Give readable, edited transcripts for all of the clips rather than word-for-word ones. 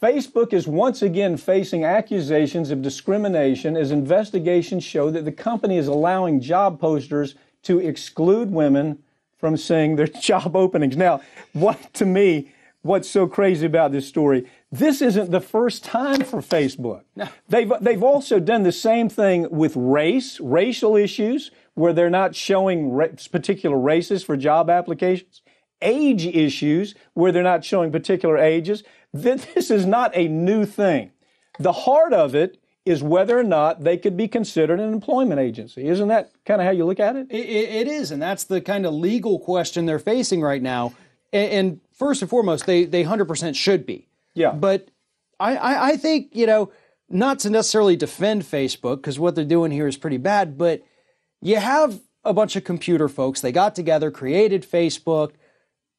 Facebook is once again facing accusations of discrimination as investigations show that the company is allowing job posters to exclude women from seeing their job openings. Now, what's so crazy about this story, this isn't the first time for Facebook. No. They've also done the same thing with racial issues, where they're not showing particular races for job applications, age issues, where they're not showing particular ages. This is not a new thing. The heart of it is whether or not they could be considered an employment agency. Isn't that kind of how you look at it? It is, and that's the kind of legal question they're facing right now. And first and foremost, they 100% should be. Yeah. But I think, not to necessarily defend Facebook, because what they're doing here is pretty bad, but you have a bunch of computer folks. They got together, created Facebook,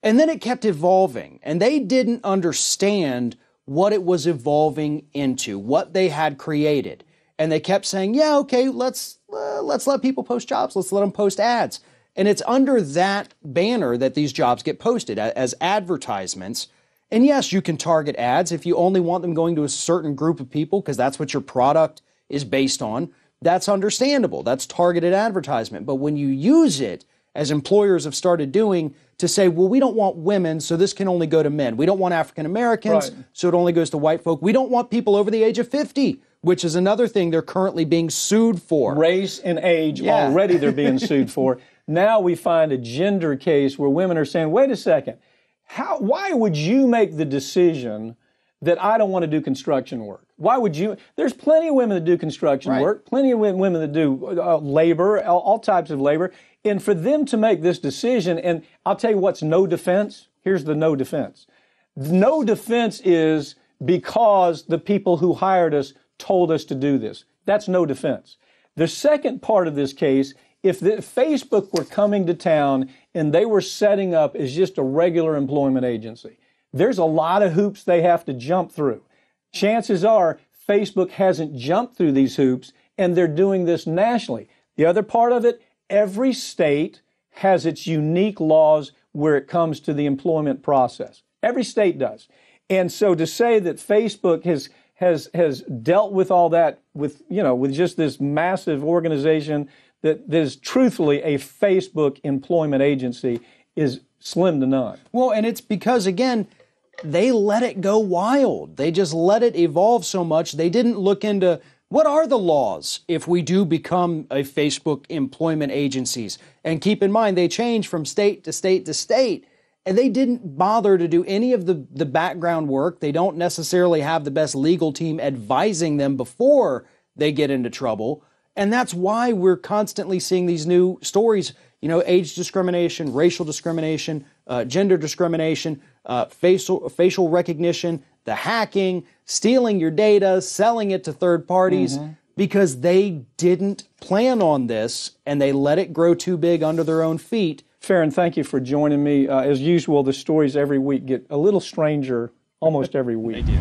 and then it kept evolving. And they didn't understand what it was evolving into, what they had created. And they kept saying, yeah, okay, let's let people post jobs. Let's let them post ads. And it's under that banner that these jobs get posted as advertisements. And yes, you can target ads if you only want them going to a certain group of people, because that's what your product is based on. That's understandable. That's targeted advertisement. But when you use it, as employers have started doing, to say, well, we don't want women, so this can only go to men. We don't want African Americans, right, so it only goes to white folk. We don't want people over the age of 50, which is another thing they're currently being sued for. Race and age, already they're being sued for. Now we find a gender case where women are saying, wait a second, why would you make the decision that I don't want to do construction work? Why would you? There's plenty of women that do construction work, plenty of women that do labor, all types of labor. And for them to make this decision, and I'll tell you what's no defense. Here's the no defense. No defense is because the people who hired us told us to do this. That's no defense. The second part of this case, if Facebook were coming to town and they were setting up as just a regular employment agency, there's a lot of hoops they have to jump through. Chances are Facebook hasn't jumped through these hoops, and they're doing this nationally. The other part of it, every state has its unique laws where it comes to the employment process. Every state does. And so to say that Facebook has dealt with all that with just this massive organization that is truthfully a Facebook employment agency is slim to none. Well, and it's because, again, they let it go wild. They just let it evolve so much. They didn't look into what are the laws if we do become a Facebook employment agencies. And keep in mind, they change from state to state to state. And they didn't bother to do any of the background work. They don't necessarily have the best legal team advising them before they get into trouble. And that's why we're constantly seeing these new stories, age discrimination, racial discrimination, gender discrimination, facial recognition, the hacking, stealing your data, selling it to third parties, because they didn't plan on this and they let it grow too big under their own feet. Farron, thank you for joining me. As usual, the stories every week get a little stranger almost every week. They do.